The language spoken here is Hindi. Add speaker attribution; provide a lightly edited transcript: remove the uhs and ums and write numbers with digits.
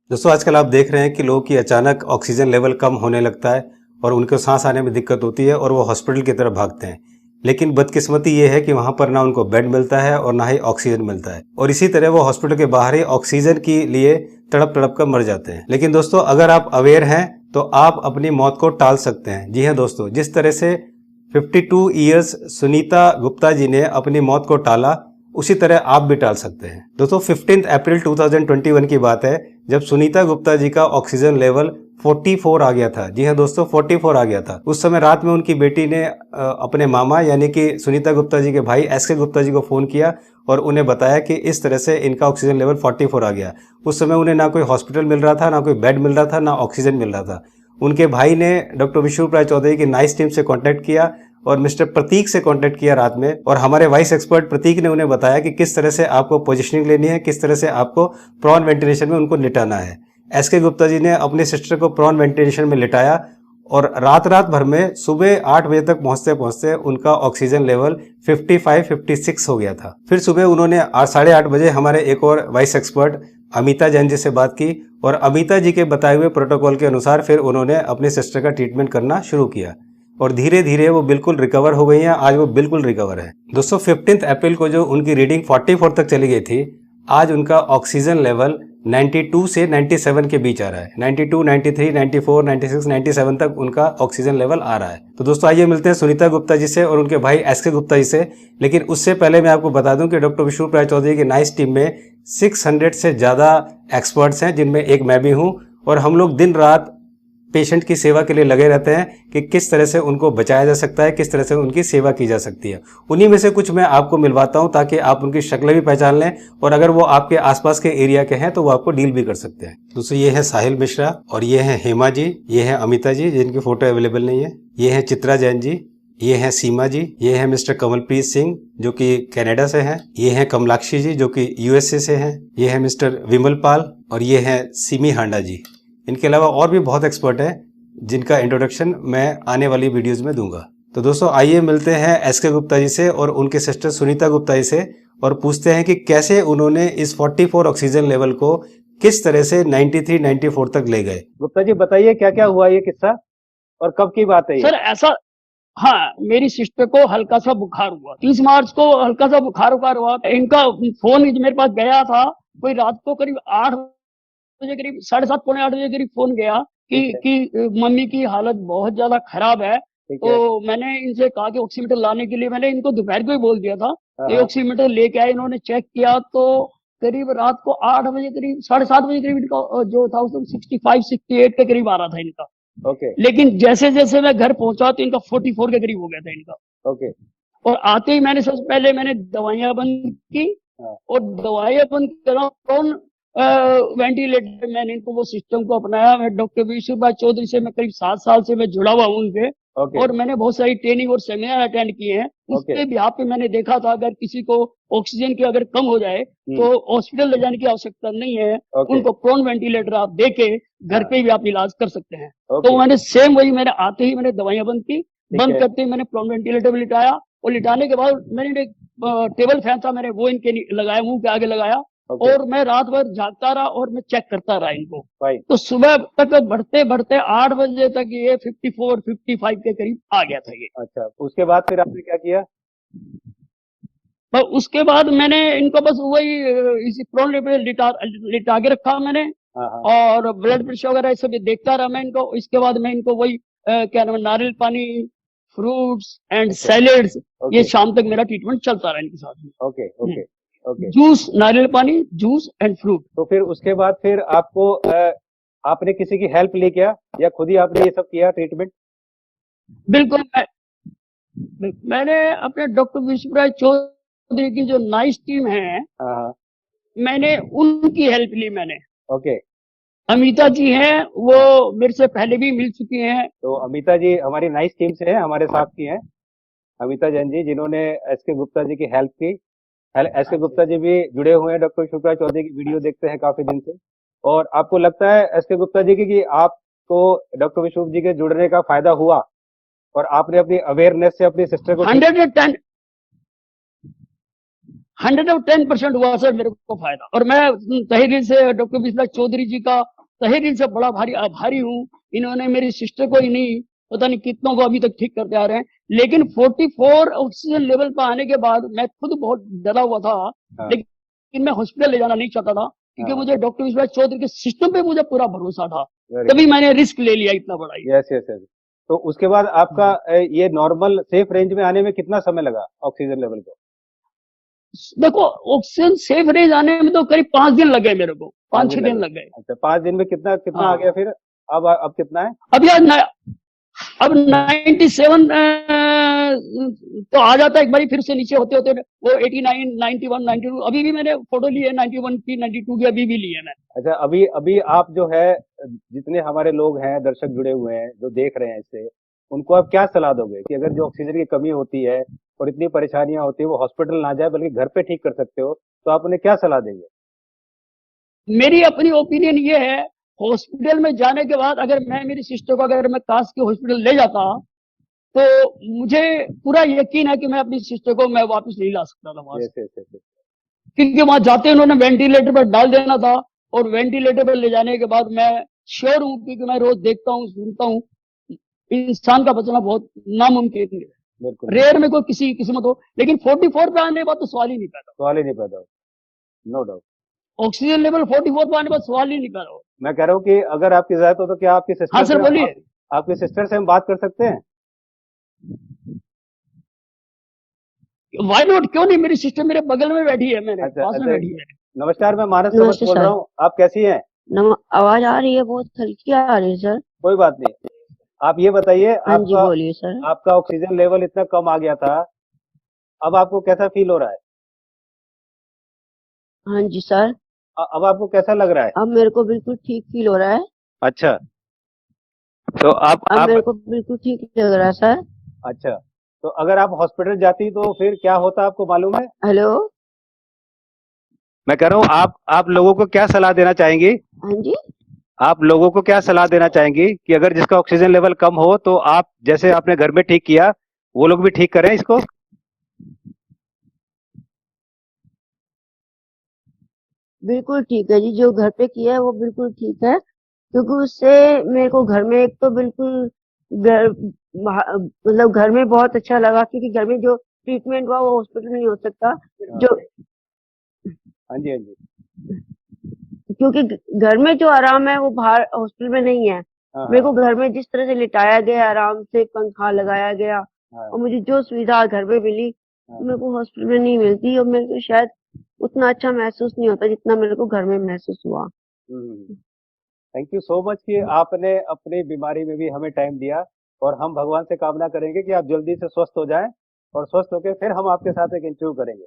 Speaker 1: दोस्तों आजकल आप देख रहे हैं कि लोगों की अचानक ऑक्सीजन लेवल कम होने लगता है और उनको सांस आने में दिक्कत होती है और वो हॉस्पिटल की तरफ भागते हैं। लेकिन बदकिस्मती ये है कि वहां पर ना उनको बेड मिलता है और ना ही ऑक्सीजन मिलता है और इसी तरह वो हॉस्पिटल के बाहर ही ऑक्सीजन के लिए तड़प तड़प कर मर जाते हैं। लेकिन दोस्तों अगर आप अवेयर हैं तो आप अपनी मौत को टाल सकते हैं। जी हाँ दोस्तों, जिस तरह से 52 ईयर्स सुनीता गुप्ता जी ने अपनी मौत को टाला, उसी तरह आप भी टाल सकते हैं। दोस्तों 15 अप्रैल 2021 की बात है जब सुनीता गुप्ता जी का ऑक्सीजन लेवल 44 आ गया था। जी हाँ दोस्तों, 44 आ गया था। उस समय रात में उनकी बेटी ने अपने मामा यानी कि सुनीता गुप्ता जी के भाई एसके गुप्ता जी को फोन किया और उन्हें बताया कि इस तरह से इनका ऑक्सीजन लेवल 44 आ गया। उस समय उन्हें ना कोई हॉस्पिटल मिल रहा था, ना कोई बेड मिल रहा था, ना ऑक्सीजन मिल रहा था। उनके भाई ने डॉक्टर विश्वरूप राय चौधरी की नाइस टीम से कांटेक्ट किया और मिस्टर प्रतीक से कांटेक्ट किया रात में, और हमारे वाइस एक्सपर्ट प्रतीक ने उन्हें बताया कि किस तरह से आपको पोजीशनिंग लेनी है, किस तरह से आपको प्रॉन वेंटिलेशन में उनको लिटाना है। एसके गुप्ता जी ने अपने सिस्टर को प्रॉन वेंटिलेशन में लिटाया और रात भर में सुबह 8 बजे तक पहुंचते पहुंचते उनका ऑक्सीजन लेवल 55-56 हो गया था। फिर सुबह उन्होंने 8:30 बजे हमारे एक और वाइस एक्सपर्ट अमिता जैन जी से बात की और अमिता जी के बताए हुए प्रोटोकॉल के अनुसार फिर उन्होंने अपने सिस्टर का ट्रीटमेंट करना शुरू किया और धीरे धीरे वो बिल्कुल रिकवर हो गई हैं। आज वो बिल्कुल रिकवर है। दोस्तों 15 अप्रैल को जो उनकी रीडिंग 44 तक चली गई थी, आज उनका ऑक्सीजन लेवल 92 से 97 के बीच आ रहा है। 92, 93, 94, 96, 97 तक उनका ऑक्सीजन लेवल आ रहा है। तो दोस्तों आइए मिलते हैं सुनीता गुप्ता जी से और उनके भाई एसके गुप्ता जी से। लेकिन उससे पहले मैं आपको बता दूं कि डॉक्टर विश्वरूप राय चौधरी की नाइस टीम में 600 से ज्यादा एक्सपर्ट्स हैं, जिनमें एक मैं भी हूं, और हम लोग दिन रात पेशेंट की सेवा के लिए लगे रहते हैं कि किस तरह से उनको बचाया जा सकता है, किस तरह से उनकी सेवा की जा सकती है। उन्हीं में से कुछ मैं आपको मिलवाता हूं ताकि आप उनकी शक्ल भी पहचान लें और अगर वो आपके आसपास के एरिया के हैं तो वो आपको डील भी कर सकते हैं। दोस्तों ये है साहिल मिश्रा और ये है हेमा जी, ये है अमिता जी जिनकी फोटो अवेलेबल नहीं है, ये है चित्रा जैन जी, ये है सीमा जी, ये है मिस्टर कमलप्रीत सिंह जो कि कनाडा से हैं, ये है कमलाक्षी जी जो कि यूएसए से हैं, ये है मिस्टर विमल पाल और ये है सिमी हांडा जी। इनके अलावा और भी बहुत एक्सपर्ट हैं जिनका इंट्रोडक्शन मैं आने वाली वीडियोस में दूंगा। तो दोस्तों आइए मिलते हैं एसके गुप्ता जी से और उनके सिस्टर सुनीता गुप्ता जी से और पूछते हैं कि कैसे उन्होंने इस 44 ऑक्सीजन लेवल को किस तरह से 93, 94 तक ले गए। गुप्ता जी बताइए क्या क्या हुआ ये किस्सा और कब की बात है ये?
Speaker 2: सर ऐसा, हाँ, मेरी सिस्टर को हल्का सा बुखार हुआ 30 मार्च को, हल्का सा बुखार हुआ। इनका फोन मेरे पास गया था कोई रात को करीब 8 बजे करीब, 7:30 पौने 8 बजे करीब फोन गया कि मम्मी की हालत बहुत ज्यादा खराब है। तो मैंने इनसे कहा कि ऑक्सीमीटर लाने के लिए, मैंने इनको दोपहर को ही बोल दिया था। ये ऑक्सीमीटर लेके आए, इन्होंने चेक किया तो करीब रात को 8 बजे करीब, 7:30 बजे करीब इनका जो था उसमें 65-68 के करीब आ रहा था इनका।
Speaker 1: ओके।
Speaker 2: लेकिन जैसे जैसे मैं घर पहुंचा तो इनका 44 के करीब हो गया था इनका।
Speaker 1: ओके।
Speaker 2: और आते ही मैंने सबसे पहले मैंने दवाइयां बंद की और दवाइयां बंद करा, कौन वेंटिलेटर, मैंने इनको वो सिस्टम को अपनाया। मैं डॉक्टर विश्वरूप राय चौधरी से मैं करीब 7 साल से मैं जुड़ा हुआ हूँ उनसे। और मैंने बहुत सारी ट्रेनिंग और सेमिनार अटेंड किए हैं। उसके बिहाफ पे मैंने देखा था अगर किसी को ऑक्सीजन की अगर कम हो जाए तो हॉस्पिटल ले जाने की आवश्यकता नहीं है। उनको प्रोन वेंटिलेटर आप देके घर पे भी आप इलाज कर सकते हैं। तो मैंने सेम वही, मैंने आते ही मैंने दवाइयां बंद की, बंद करते ही मैंने प्रोन वेंटिलेटर में लिटाया और लिटाने के बाद मैंने टेबल फैन था, मैंने वो इनके लगाया, मुंह के आगे लगाया। और मैं रात भर जागता रहा और मैं चेक करता रहा इनको। तो सुबह तक बढ़ते बढ़ते 8 बजे तक ये 54-55 के करीब आ गया था ये।
Speaker 1: अच्छा, उसके बाद फिर आपने क्या किया?
Speaker 2: पर उसके बाद मैंने इनको बस वही इसी प्रोन पे लिटा के रखा मैंने और ब्लड प्रेशर वगैरह सब देखता रहा मैं इनको। इसके बाद मैं इनको वही क्या नाम है, नारियल पानी, फ्रूट्स एंड सैलेड्स, ये शाम तक मेरा ट्रीटमेंट चलता रहा इनके साथ में।
Speaker 1: Okay okay okay.
Speaker 2: जूस, नारियल पानी, जूस एंड फ्रूट।
Speaker 1: तो फिर उसके बाद फिर आपको आपने किसी की हेल्प ली क्या या खुद ही आपने ये सब किया ट्रीटमेंट?
Speaker 2: बिल्कुल, मैंने अपने डॉक्टर विश्वरूप राय चौधरी की जो नाइस टीम है, मैंने उनकी हेल्प ली मैंने।
Speaker 1: ओके।
Speaker 2: अमिता जी हैं, वो मेरे से पहले भी मिल चुकी हैं।
Speaker 1: तो अमिता जी हमारी नाइस टीम से है, हमारे साथ की हैं अमिता जैन जी, जिन्होंने एसके गुप्ता जी की हेल्प की। एसके गुप्ता जी भी जुड़े हुए हैं, डॉक्टर विश्वरूप राय चौधरी की वीडियो देखते हैं काफी दिन से। और आपको लगता है एसके गुप्ता जी की कि आपको डॉक्टर विश्वरूप जी के जुड़ने का फायदा हुआ और आपने अपनी अवेयरनेस से अपनी सिस्टर को
Speaker 2: 110% हुआ सर मेरे को फायदा। और मैं तहे दिल से डॉक्टर विश्वरूप चौधरी जी का तहे दिल से बड़ा भारी आभारी हूँ। इन्होंने मेरी सिस्टर को ही नहीं, पता नहीं कितनों को अभी तक ठीक करते आ रहे हैं। लेकिन 44 ऑक्सीजन लेवल पर आने के बाद मैं खुद बहुत डरा हुआ था।
Speaker 1: हाँ।
Speaker 2: लेकिन मैं हॉस्पिटल ले जाना नहीं चाहता था, क्योंकि
Speaker 1: हाँ।
Speaker 2: मुझे डॉक्टर विश्वास चौधरी के सिस्टम पे मुझे पूरा भरोसा था।
Speaker 1: वेरी
Speaker 2: तभी मैंने रिस्क ले लिया इतना बड़ा ही।
Speaker 1: Yes yes yes. तो उसके बाद आपका ये नॉर्मल सेफ रेंज में आने में कितना समय लगा ऑक्सीजन लेवल को?
Speaker 2: देखो, ऑक्सीजन सेफ रेंज आने में तो करीब 5 दिन लगे मेरे को, 5-6 दिन लग गए।
Speaker 1: अच्छा, 5 दिन में कितना कितना
Speaker 2: हाँ।
Speaker 1: आ गया फिर? अब कितना है?
Speaker 2: अब यार अब 97 तो आ जाता है एक बारी, फिर से नीचे होते होते वो 89, 91, 92। अभी भी मैंने फोटो ली है 91 की, 92 की अभी भी ली है मैंने।
Speaker 1: अच्छा, अभी अभी आप जो है, जितने हमारे लोग हैं, दर्शक जुड़े हुए हैं जो देख रहे हैं इससे, उनको आप क्या सलाह दोगे कि अगर जो ऑक्सीजन की कमी होती है और इतनी परेशानियां होती है, वो हॉस्पिटल ना जाए बल्कि घर पे ठीक कर सकते हो, तो आप उन्हें क्या सलाह देंगे?
Speaker 2: मेरी अपनी ओपिनियन ये है, हॉस्पिटल में जाने के बाद अगर मैं मेरी सिस्टर को अगर मैं काश के हॉस्पिटल ले जाता, तो मुझे पूरा यकीन है कि मैं अपनी सिस्टर को मैं वापस नहीं ला सकता था वहां से। क्योंकि वहां जाते उन्होंने वेंटिलेटर पर डाल देना था, और वेंटिलेटर पर ले जाने के बाद मैं श्योर हूं, क्योंकि मैं रोज देखता हूँ सुनता हूँ, इंसान का बचना बहुत नामुमकिन है।
Speaker 1: बिल्कुल,
Speaker 2: रेयर में कोई किसी किस्मत हो, लेकिन 44 पे आने के बाद तो सवाल ही नहीं पैदा।
Speaker 1: सवाल ही नहीं पैदा हो, नो डाउट।
Speaker 2: ऑक्सीजन लेवल 44 पे आने के बाद सवाल ही नहीं पैदा हो।
Speaker 1: मैं कह रहा हूँ कि अगर आपकी इजाजत हो तो क्या आपकी
Speaker 2: हाँ
Speaker 1: सिस्टर
Speaker 2: सर, बोलिए।
Speaker 1: आपकी सिस्टर से हम बात कर सकते हैं?
Speaker 2: वाई नॉट, क्यों नहीं? मेरी सिस्टर मेरे बगल में बैठी है, मेरे
Speaker 1: अच्छा,
Speaker 2: पास में
Speaker 1: अच्छा।
Speaker 2: बैठी है।
Speaker 1: नमस्कार, मैं मानस समर
Speaker 3: नमस्ते
Speaker 1: बोल
Speaker 3: सर।
Speaker 1: रहा हूँ। आप कैसी हैं?
Speaker 3: आवाज आ रही है, बहुत हल्की आ रही है सर।
Speaker 1: कोई बात नहीं। आप ये बताइए,
Speaker 3: हाँ जी,
Speaker 1: आपका
Speaker 3: बोलिए सर।
Speaker 1: आपका ऑक्सीजन लेवल इतना कम आ गया था, अब आपको कैसा फील हो रहा है?
Speaker 3: हाँ जी सर,
Speaker 1: अब आपको कैसा लग रहा है?
Speaker 3: अब मेरे को बिल्कुल ठीक फील हो रहा है।
Speaker 1: अच्छा, तो
Speaker 3: अब मेरे को बिल्कुल ठीक लग रहा है सर।
Speaker 1: अच्छा, तो अगर आप हॉस्पिटल जाती तो फिर क्या होता आपको मालूम है?
Speaker 3: हेलो।
Speaker 1: मैं कह रहा हूँ, आप लोगों को क्या सलाह देना चाहेंगी?
Speaker 3: हाँ जी।
Speaker 1: आप लोगों को क्या सलाह देना चाहेंगी कि अगर जिसका ऑक्सीजन लेवल कम हो तो आप जैसे आपने घर में ठीक किया, वो लोग भी ठीक करें इसको?
Speaker 3: बिल्कुल ठीक है जी, जो घर पे किया है वो बिल्कुल ठीक है, क्योंकि उससे मेरे को घर में एक तो बिल्कुल मतलब घर में बहुत अच्छा लगा, क्योंकि घर में जो ट्रीटमेंट हुआ वो हॉस्पिटल में नहीं हो सकता। जो
Speaker 1: हाँ जी, हाँ जी।
Speaker 3: क्योंकि घर में जो आराम है वो बाहर हॉस्पिटल में नहीं है।
Speaker 1: हाँ,
Speaker 3: मेरे को घर में जिस तरह से लिटाया गया, आराम से पंखा लगाया गया,
Speaker 1: हाँ,
Speaker 3: और मुझे जो सुविधा घर में मिली,
Speaker 1: हाँ।
Speaker 3: मेरे को हॉस्पिटल में नहीं मिलती, और मेरे को शायद उतना अच्छा महसूस नहीं होता जितना मेरे को घर में महसूस हुआ।
Speaker 1: थैंक यू सो मच कि आपने अपनी बीमारी में भी हमें टाइम दिया, और हम भगवान से कामना करेंगे कि आप जल्दी से स्वस्थ हो जाएं, और स्वस्थ होकर फिर हम आपके साथ एक इंटरव्यू करेंगे।